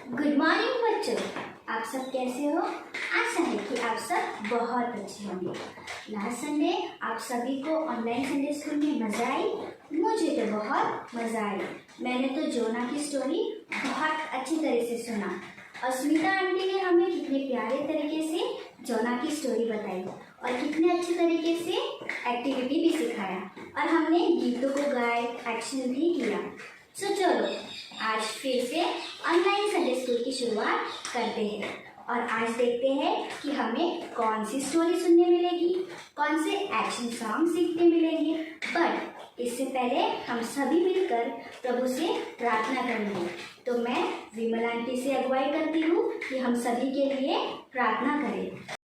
Good morning बच्चों, आप सब कैसे हो। आशा है कि आप सब बहुत अच्छे होंगे। लास्ट संडे आप सभी को ऑनलाइन संडे स्कूल में मज़ा आई। मुझे तो बहुत मज़ा आई। मैंने तो जोना की स्टोरी बहुत अच्छी तरह से सुना और स्मिता आंटी ने हमें कितने प्यारे तरीके से जोना की स्टोरी बताई और कितने अच्छे तरीके से एक्टिविटी भी सिखाया और हमने गीतों को गाए, एक्शन भी किया। सो चलो आज फिर से ऑनलाइन संडे स्कूल की शुरुआत करते हैं और आज देखते हैं कि हमें कौन सी स्टोरी सुनने मिलेगी, कौन से एक्शन सॉन्ग सीखने मिलेंगे। बट इससे पहले हम सभी मिलकर प्रभु से प्रार्थना करेंगे। तो मैं विमल आंटी से अगुवाई करती हूँ कि हम सभी के लिए प्रार्थना करें।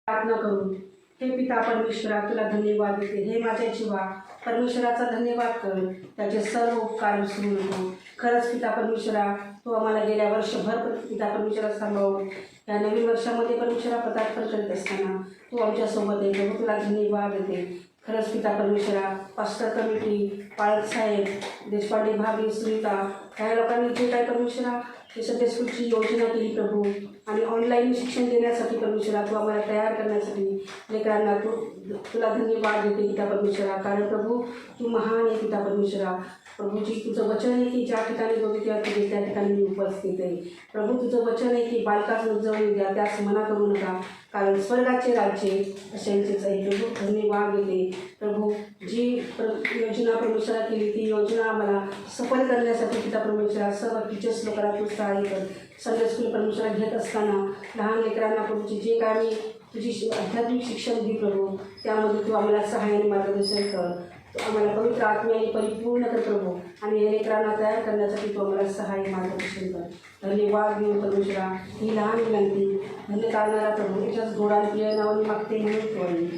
प्रार्थना करू। हे पिता परमेश्वरा, तुला धन्यवाद देते। हे माझ्या जीवा, परमेश्वराचा धन्यवाद कर, त्याचे सर्व उपकार विसरू नको। खरंच पिता परमेश्वरा, तू आम्हाला गेल्या वर्षभर पिता परमेश्वरा सांभाळून या नवीन वर्षामध्ये परमेश्वरा पदार्पण करीत असताना तू आमच्यासोबत आहे। प्रभू तुला धन्यवाद देते। खरंच पिता परमेश्वरा, पास्टर कमिटी, पाळक साहेब, देशपांडे भाभी, सुनीता ह्या लोकांनी जे काय परमेश्वरा संडे स्कूलची योजना केली प्रभू आणि ऑनलाईन शिक्षण देण्यासाठी परमेश्वरा तू आम्हाला तयार करण्यासाठी लेकरांना तुला धन्यवाद देते पिता परमेश्वरा। कारण प्रभू तू महान आहे पिता परमेश्वरा। प्रभूजी तुझं वचन आहे की ज्या ठिकाणी बघितल्या तुझे त्या ठिकाणी मी उपस्थित आहे। प्रभू तुझं वचन आहे की बालकास उजवून द्या, त्यास मना करू नका, कारण स्वर्गाचे राज्य अशांचेच आहे। प्रभू धन्यवाद देते। प्रभू जी योजना परमेश्वरा केली ती योजना आम्हाला सफल करण्यासाठी पिता परमेश्वरा सर्व टीचर्स लोकांना तू सहाय्य कर। संडे स्कूल परमेश्वरा घेत असताना लहान लेकरांना प्रभूची जे काय मी तुझी आध्यात्मिक शिक्षण दे प्रभू, त्यामध्ये तू आम्हाला सहाय्य आणि मार्गदर्शन कर। तू आम्हाला पवित्र आत्म्याने परिपूर्ण कर प्रभू आणि या लेकरांना तयार करण्यासाठी तू आम्हाला सहाय्य मार्गदर्शन कर। धन्यवाद देऊ परमेश्वरा। ही लहान विनंती धन्य करणारा प्रभू याच्याच गोडान प्रिय नावाने मागते म्हणून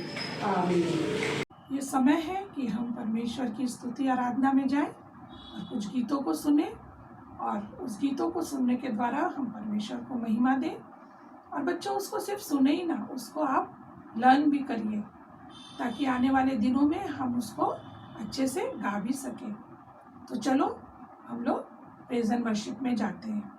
आमीन। ये समय है कि हम परमेश्वर की स्तुति आराधना में जाएं और कुछ गीतों को सुने और उस गीतों को सुनने के द्वारा हम परमेश्वर को महिमा दें। और बच्चों उसको सिर्फ सुने ही ना, उसको आप लर्न भी करिए ताकि आने वाले दिनों में हम उसको अच्छे से गा भी सकें। तो चलो हम लोग प्रेज एंड वर्शिप में जाते हैं।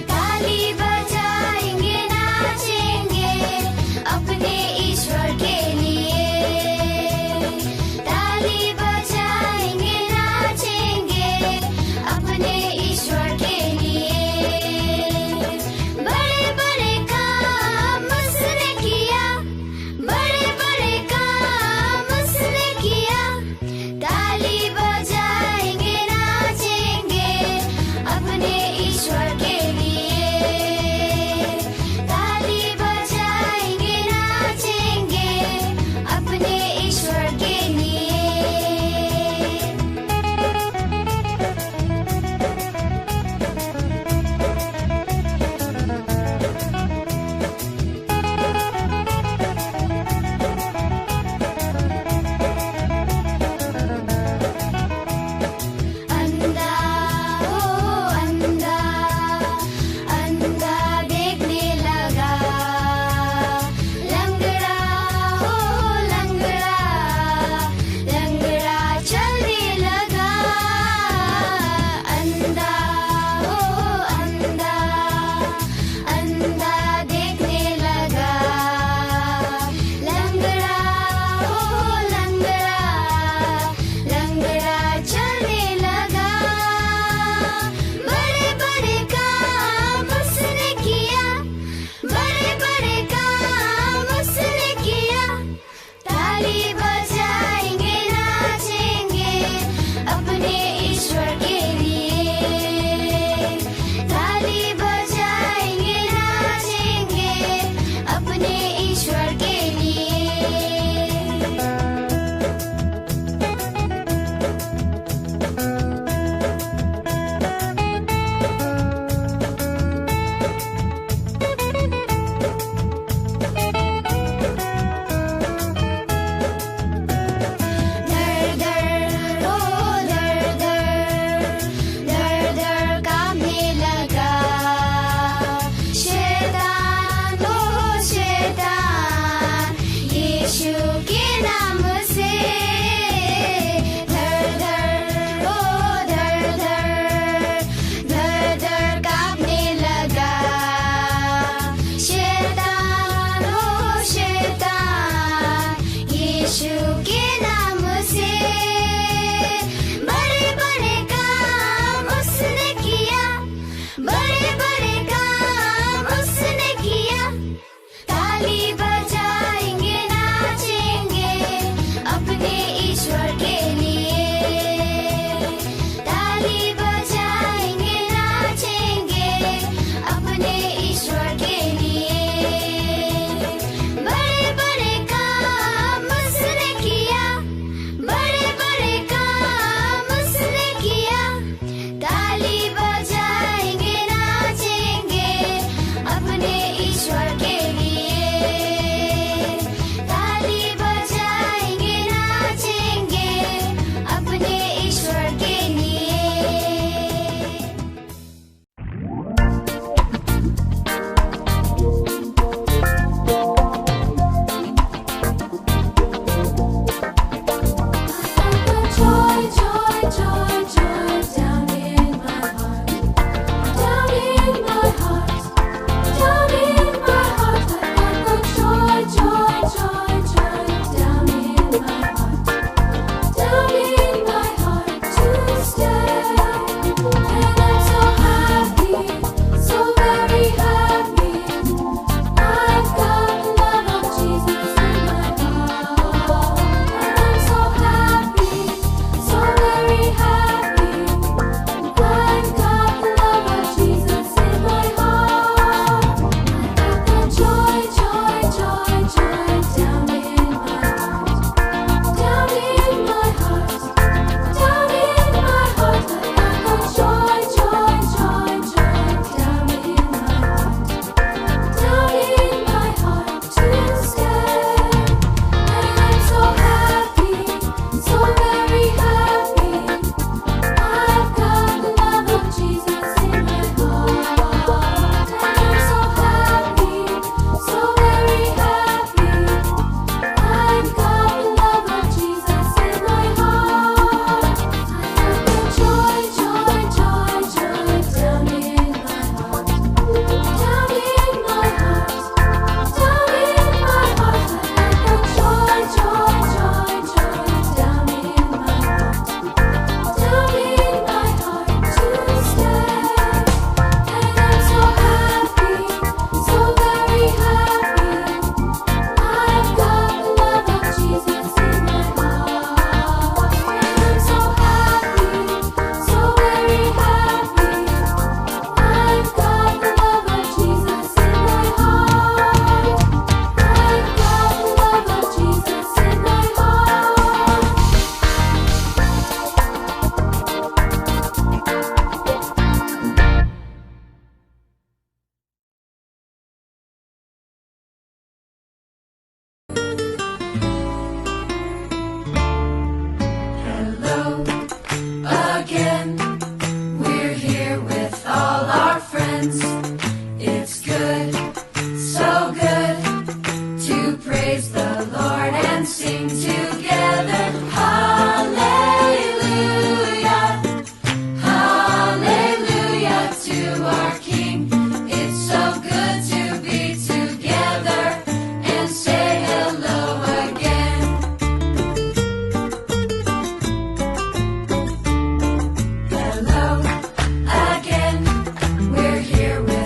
ताली बजाएंगे, नाचेंगे, friends. It's good, so good to praise the Lord and sing together. Hallelujah, hallelujah to our King. It's so good to be together and say hello again. Hello again, we're here with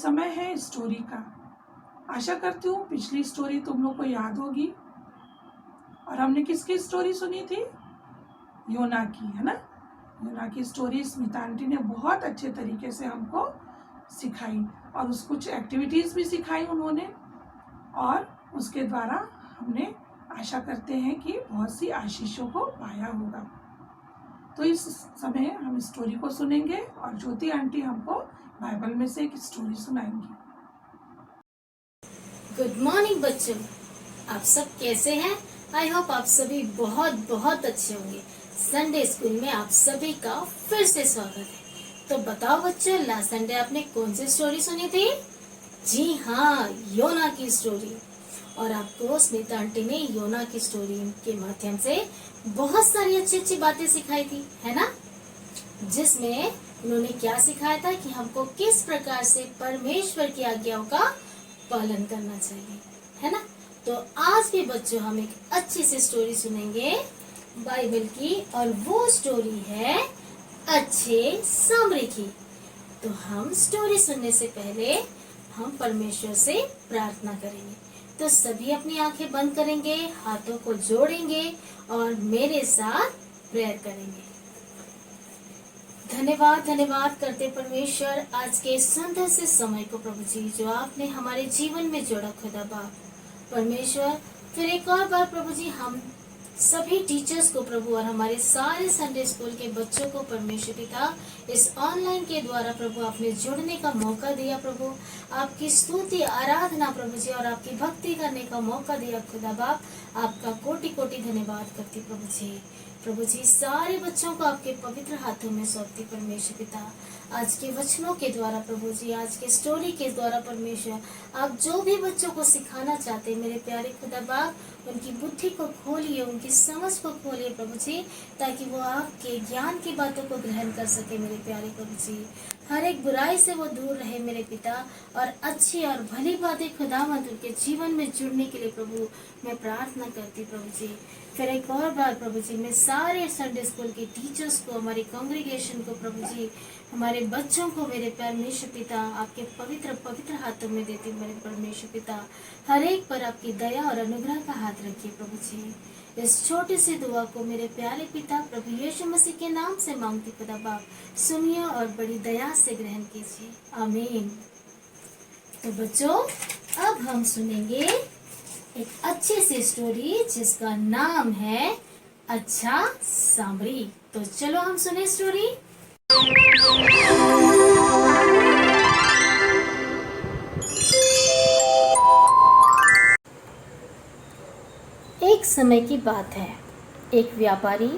समय है story का। आशा करती हूँ पिछली story तुम लोग को याद होगी। और हमने किसकी स्टोरी सुनी थी? योना की, है ना। योना की स्टोरी स्मिता आंटी ने बहुत अच्छे तरीके से हमको सिखाई और उस कुछ एक्टिविटीज़ भी सिखाई उन्होंने, और उसके द्वारा हमने आशा करते हैं कि बहुत सी आशीषों को पाया होगा। तो इस समय हम स्टोरी को सुनेंगे और ज्योति आंटी हमको बाइबल में से एक स्टोरी सुनाएंगी। गुड मॉर्निंग बच्चों, आप सब कैसे हैं? आई होप आप सभी बहुत बहुत अच्छे होंगे। संडे स्कूल में आप सभी का फिर से स्वागत है। तो बताओ बच्चों, लास्ट संडे आपने कौन सी स्टोरी सुनी थी? जी हाँ, योना की स्टोरी। और आपको स्मिता आंटी ने योना की स्टोरी के माध्यम से बहुत सारी अच्छी अच्छी बातें सिखाई थी, है ना। जिसमें उन्होंने क्या सिखाया था कि हमको किस प्रकार से परमेश्वर की आज्ञाओं का पालन करना चाहिए, है ना। तो आज भी बच्चों हम एक अच्छी सी स्टोरी सुनेंगे बाइबल की, और वो स्टोरी है अच्छे सामरी की। तो हम स्टोरी सुनने से पहले हम परमेश्वर से प्रार्थना करेंगे। तो सभी अपनी आंखें बंद करेंगे, हाथों को जोड़ेंगे और मेरे साथ प्रेयर करेंगे। धन्यवाद धन्यवाद करते परमेश्वर आज के सुंदर से समय को प्रभु जी, जो आपने हमारे जीवन में जोड़ा खुदा बाप परमेश्वर। फिर एक और बार प्रभु जी हम सभी टीचर्स को प्रभु और हमारे सारे संडे स्कूल के बच्चों को परमेश्वर पिता इस ऑनलाइन के द्वारा प्रभु आपने जुड़ने का मौका दिया प्रभु। आपकी स्तुति आराधना प्रभु जी और आपकी भक्ति करने का मौका दिया खुदा बाप। आपका कोटि कोटि धन्यवाद करती प्रभु जी। प्रभु जी सारे बच्चों को आपके पवित्र हाथों में सौंपती परमेश्वर पिता। आज के वचनों के द्वारा प्रभु जी, आज के स्टोरी के द्वारा परमेश्वर, आप जो भी बच्चों को सिखाना चाहते हैं मेरे प्यारे खुदा बाप, उनकी बुद्धि को खोलिए, उनकी समझ को खोलिए प्रभु जी, ताकि वो आपके ज्ञान की बातों को ग्रहण कर सके मेरे प्यारे प्रभु जी। हर एक बुराई से वो दूर रहे मेरे पिता, और अच्छी और भली बातें खुदावंद उनके जीवन में जुड़ने के लिए प्रभु मैं प्रार्थना करती प्रभु जी। फिर एक और बार प्रभु जी मैं सारे संडे स्कूल के टीचर्स को, हमारी कांग्रीगेशन को प्रभु जी, हमारे बच्चों को मेरे परमेश्वर पिता आपके पवित्र पवित्र हाथों में देती हूँ मेरे परमेश्वर पिता। हर एक पर आपकी दया और अनुग्रह का हाथ रखिए प्रभु जी। इस छोटी सी दुआ को मेरे प्यारे पिता प्रभु यीशु मसीह के नाम से मांगती खुदा बाप, सुनिए और बड़ी दया से ग्रहण कीजिए, आमीन। तो बच्चों अब हम सुनेंगे एक अच्छी सी स्टोरी जिसका नाम है अच्छा सामरी। तो चलो हम सुने स्टोरी। एक समय की बात है, एक व्यापारी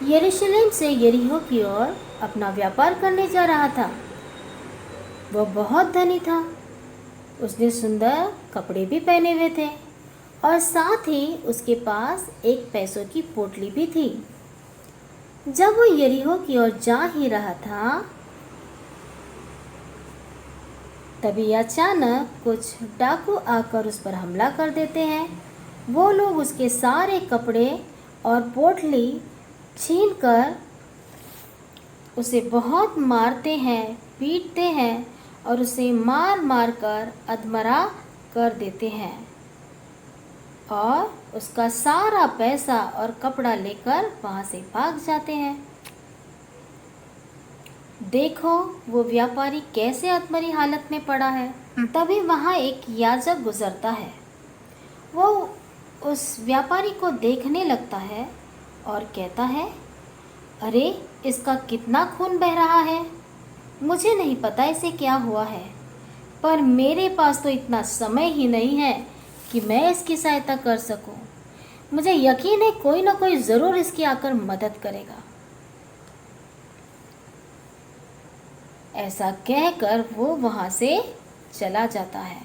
यरूशलेम से यरीहो की ओर अपना व्यापार करने जा रहा था। वह बहुत धनी था। उसने सुंदर कपड़े भी पहने हुए थे और साथ ही उसके पास एक पैसों की पोटली भी थी। जब वो यरीहो की ओर जा ही रहा था, तभी अचानक कुछ डाकू आकर उस पर हमला कर देते हैं। वो लोग उसके सारे कपड़े और पोटली छीनकर उसे बहुत मारते हैं, पीटते हैं और उसे मार मार कर अधमरा कर देते हैं और उसका सारा पैसा और कपड़ा लेकर वहाँ से भाग जाते हैं। देखो वो व्यापारी कैसे अधमरी हालत में पड़ा है। तभी वहाँ एक याजक गुजरता है। वो उस व्यापारी को देखने लगता है और कहता है, अरे इसका कितना खून बह रहा है। मुझे नहीं पता इसे क्या हुआ है, पर मेरे पास तो इतना समय ही नहीं है कि मैं इसकी सहायता कर सकूं। मुझे यकीन है कोई ना कोई ज़रूर इसकी आकर मदद करेगा। ऐसा कहकर वो वहाँ से चला जाता है।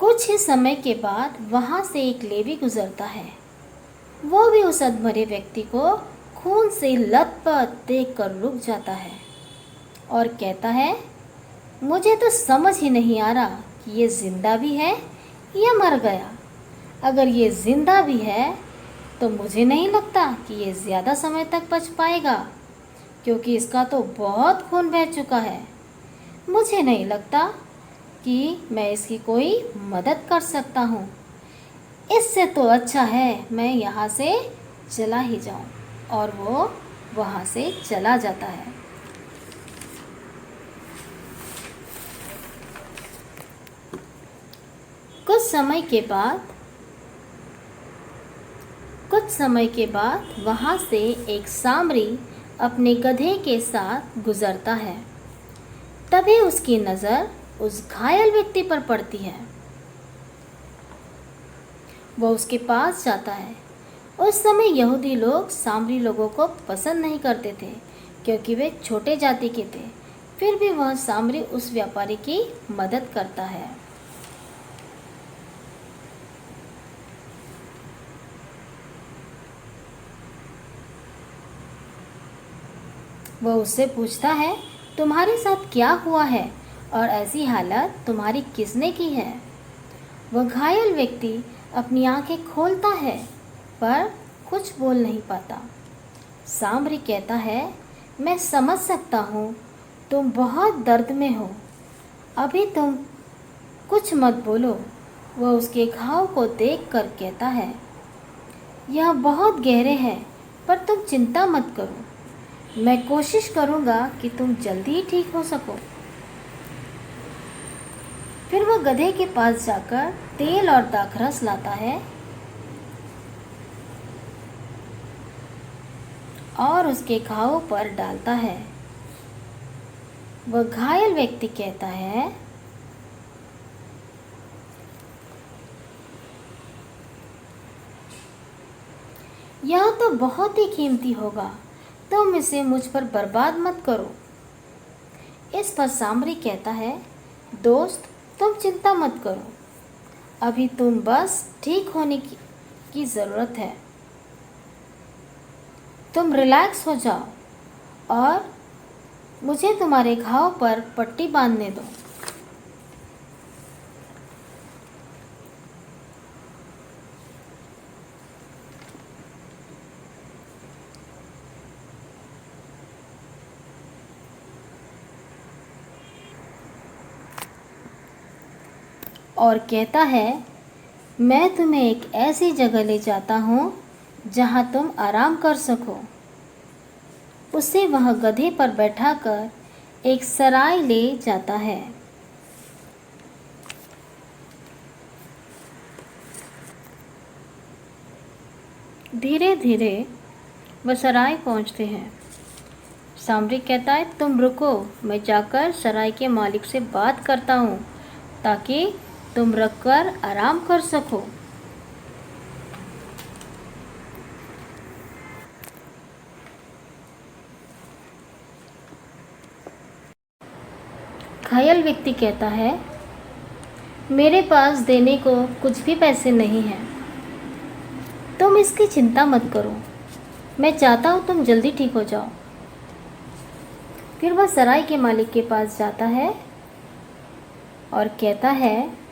कुछ ही समय के बाद वहाँ से एक लेवी गुजरता है। वो भी उस अधमरे व्यक्ति को खून से लथपथ देखकर रुक जाता है और कहता है, मुझे तो समझ ही नहीं आ रहा कि ये जिंदा भी है या मर गया। अगर ये जिंदा भी है तो मुझे नहीं लगता कि ये ज़्यादा समय तक बच पाएगा, क्योंकि इसका तो बहुत खून बह चुका है। मुझे नहीं लगता कि मैं इसकी कोई मदद कर सकता हूँ। इससे तो अच्छा है मैं यहाँ से चला ही जाऊँ। और वो वहाँ से चला जाता है। कुछ समय के बाद वहाँ से एक सामरी अपने गधे के साथ गुजरता है। तभी उसकी नज़र उस घायल व्यक्ति पर पड़ती है। वो उसके पास जाता है। उस समय यहूदी लोग सामरी लोगों को पसंद नहीं करते थे, क्योंकि वे छोटे जाति के थे। फिर भी वह सामरी उस व्यापारी की मदद करता है। वह उससे पूछता है, तुम्हारे साथ क्या हुआ है और ऐसी हालत तुम्हारी किसने की है? वह घायल व्यक्ति अपनी आंखें खोलता है पर कुछ बोल नहीं पाता। सामरी कहता है, मैं समझ सकता हूँ तुम बहुत दर्द में हो। अभी तुम कुछ मत बोलो। वह उसके घाव को देखकर कहता है, यह बहुत गहरे हैं, पर तुम चिंता मत करो। मैं कोशिश करूँगा कि तुम जल्दी ठीक हो सको। फिर वह गधे के पास जाकर तेल और दाखरस लाता है और उसके घावों पर डालता है। वह घायल व्यक्ति कहता है, यह तो बहुत ही कीमती होगा, तुम इसे मुझ पर बर्बाद मत करो। इस पर सामरी कहता है, दोस्त तुम चिंता मत करो, अभी तुम बस ठीक होने की ज़रूरत है। तुम रिलैक्स हो जाओ और मुझे तुम्हारे घाव पर पट्टी बांधने दो। और कहता है, मैं तुम्हें एक ऐसी जगह ले जाता हूँ जहाँ तुम आराम कर सको। उसे वह गधे पर बैठाकर एक सराय ले जाता है। धीरे धीरे वह सराय पहुँचते हैं। सामरी कहता है, तुम रुको, मैं जाकर सराय के मालिक से बात करता हूँ ताकि तुम रखकर आराम कर सको। घायल व्यक्ति कहता है, मेरे पास देने को कुछ भी पैसे नहीं हैं। तुम इसकी चिंता मत करो, मैं चाहता हूँ तुम जल्दी ठीक हो जाओ। फिर वह सराय के मालिक के पास जाता है और कहता है,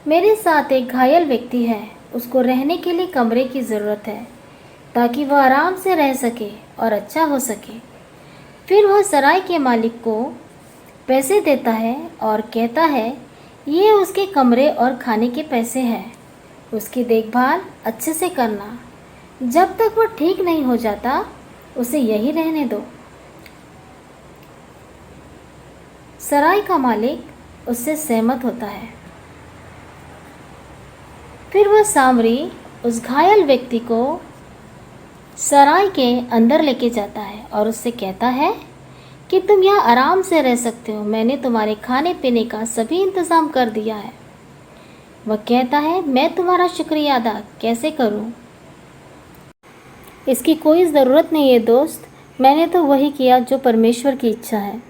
मेरे साथ एक घायल व्यक्ति है, उसको रहने के लिए कमरे की ज़रूरत है ताकि वह आराम से रह सके और अच्छा हो सके। फिर वह सराय के मालिक को पैसे देता है और कहता है, ये उसके कमरे और खाने के पैसे हैं, उसकी देखभाल अच्छे से करना। जब तक वह ठीक नहीं हो जाता उसे यही रहने दो। सराय का मालिक उससे सहमत होता है। फिर वह सामरी उस घायल व्यक्ति को सराय के अंदर लेके जाता है और उससे कहता है कि तुम यहाँ आराम से रह सकते हो, मैंने तुम्हारे खाने पीने का सभी इंतज़ाम कर दिया है। वह कहता है, मैं तुम्हारा शुक्रिया अदा कैसे करूँ? इसकी कोई ज़रूरत नहीं है दोस्त, मैंने तो वही किया जो परमेश्वर की इच्छा है।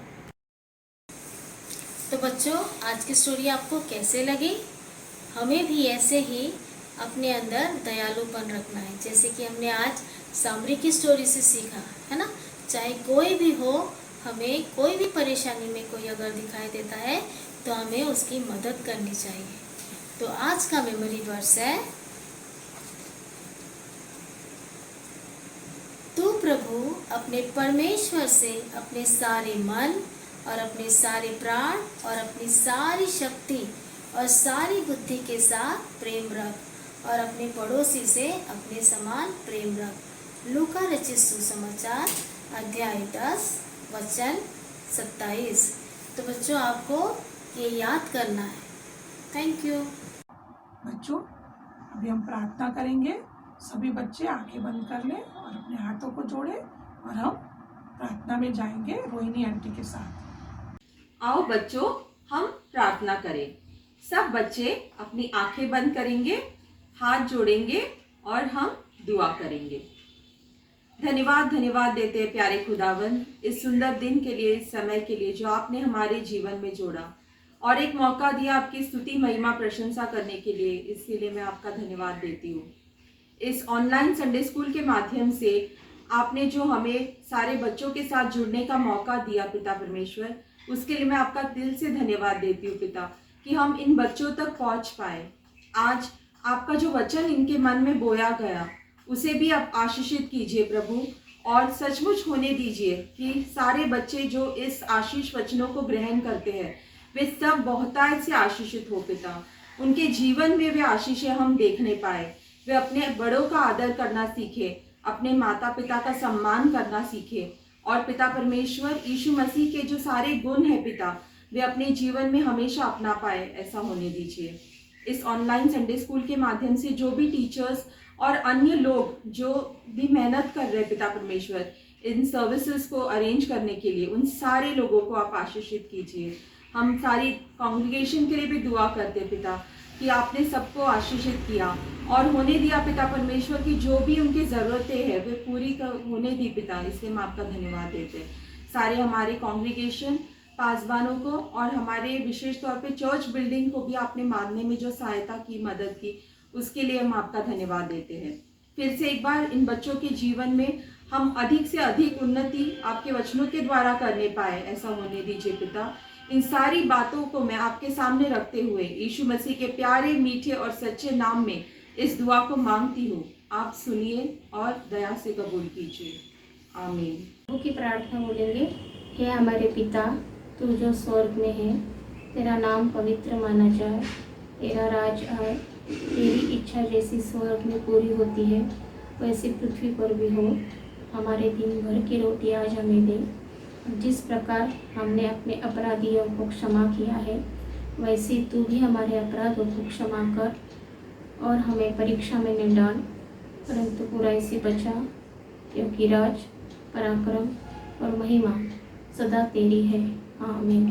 तो बच्चों, आज की स्टोरी आपको कैसे लगी? हमें भी ऐसे ही अपने अंदर दयालुपन रखना है, जैसे कि हमने आज सामरी की स्टोरी से सीखा है ना। चाहे कोई भी हो, हमें कोई भी परेशानी में कोई अगर दिखाई देता है तो हमें उसकी मदद करनी चाहिए। तो आज का मेमोरी वर्स है, प्रभु अपने परमेश्वर से अपने सारे मन और अपने सारे प्राण और अपनी सारी शक्ति और सारी बुद्धि के साथ प्रेम रख और अपने पड़ोसी से अपने समान प्रेम रख। लूका रचित सुसमाचार अध्याय 10 वचन 27। तो बच्चों आपको ये याद करना है। Thank you. बच्चों अभी हम प्रार्थना करेंगे। सभी बच्चे आंखें बंद कर लें और अपने हाथों को जोड़ें और हम प्रार्थना में जाएंगे रोहिणी आंटी के साथ। आओ बच्चों हम प्रार्थना करें। सब बच्चे अपनी आंखें बंद करेंगे, हाथ जोड़ेंगे और हम दुआ करेंगे। धन्यवाद देते हैं प्यारे खुदावन इस सुंदर दिन के लिए, इस समय के लिए जो आपने हमारे जीवन में जोड़ा और एक मौका दिया आपकी स्तुति महिमा प्रशंसा करने के लिए। इसके लिए मैं आपका धन्यवाद देती हूँ। इस ऑनलाइन संडे स्कूल के माध्यम से आपने जो हमें सारे बच्चों के साथ जुड़ने का मौका दिया पिता परमेश्वर, उसके लिए मैं आपका दिल से धन्यवाद देती हूँ पिता, कि हम इन बच्चों तक पहुँच पाए। आज आपका जो वचन इनके मन में बोया गया उसे भी आप आशीषित कीजिए प्रभु, और सचमुच होने दीजिए कि सारे बच्चे जो इस आशीष वचनों को ग्रहण करते हैं वे सब बहुतायत से आशीषित हो पिता। उनके जीवन में वे आशीषें हम देखने पाए। वे अपने बड़ों का आदर करना सीखे, अपने माता पिता का सम्मान करना सीखे, और पिता परमेश्वर यीशु मसीह के जो सारे गुण हैं पिता वे अपने जीवन में हमेशा अपना पाए। ऐसा होने दीजिए। इस ऑनलाइन संडे स्कूल के माध्यम से जो भी टीचर्स और अन्य लोग जो भी मेहनत कर रहे हैं पिता परमेश्वर इन सर्विसेज को अरेंज करने के लिए, उन सारे लोगों को आप आशीषित कीजिए। हम सारी कांग्रीगेशन के लिए भी दुआ करते हैं पिता कि आपने सबको आशीषित किया और होने दिया पिता परमेश्वर की जो भी उनकी ज़रूरतें हैं वे पूरी होने दी पिता। इसलिए हम आपका धन्यवाद देते हैं। सारे हमारे कांग्रीगेशन पासबानों को और हमारे विशेष तौर पे चर्च बिल्डिंग को भी आपने मानने में जो सहायता की, मदद की, उसके लिए हम आपका धन्यवाद देते हैं। फिर से एक बार इन बच्चों के जीवन में हम अधिक से अधिक उन्नति आपके वचनों के द्वारा करने पाए। ऐसा होने दीजिए पिता। इन सारी बातों को मैं आपके सामने रखते हुए यीशु मसीह के प्यारे, मीठे और सच्चे नाम में इस दुआ को मांगती हूँ। आप सुनिए और दया से कबूल कीजिए। आमीन। प्रभु की प्रार्थना बोलेंगे। हे हमारे पिता, तू जो स्वर्ग में है, तेरा नाम पवित्र माना जाए, तेरा राज आए, तेरी इच्छा जैसी स्वर्ग में पूरी होती है वैसी पृथ्वी पर भी हो। हमारे दिन भर की रोटी आज हमें दे। जिस प्रकार हमने अपने अपराधियों को क्षमा किया है वैसे तू भी हमारे अपराधों को क्षमा कर, और हमें परीक्षा में न डाल परंतु बुराई से बचा, क्योंकि राज, पराक्रम और महिमा सदा तेरी है। आमीन।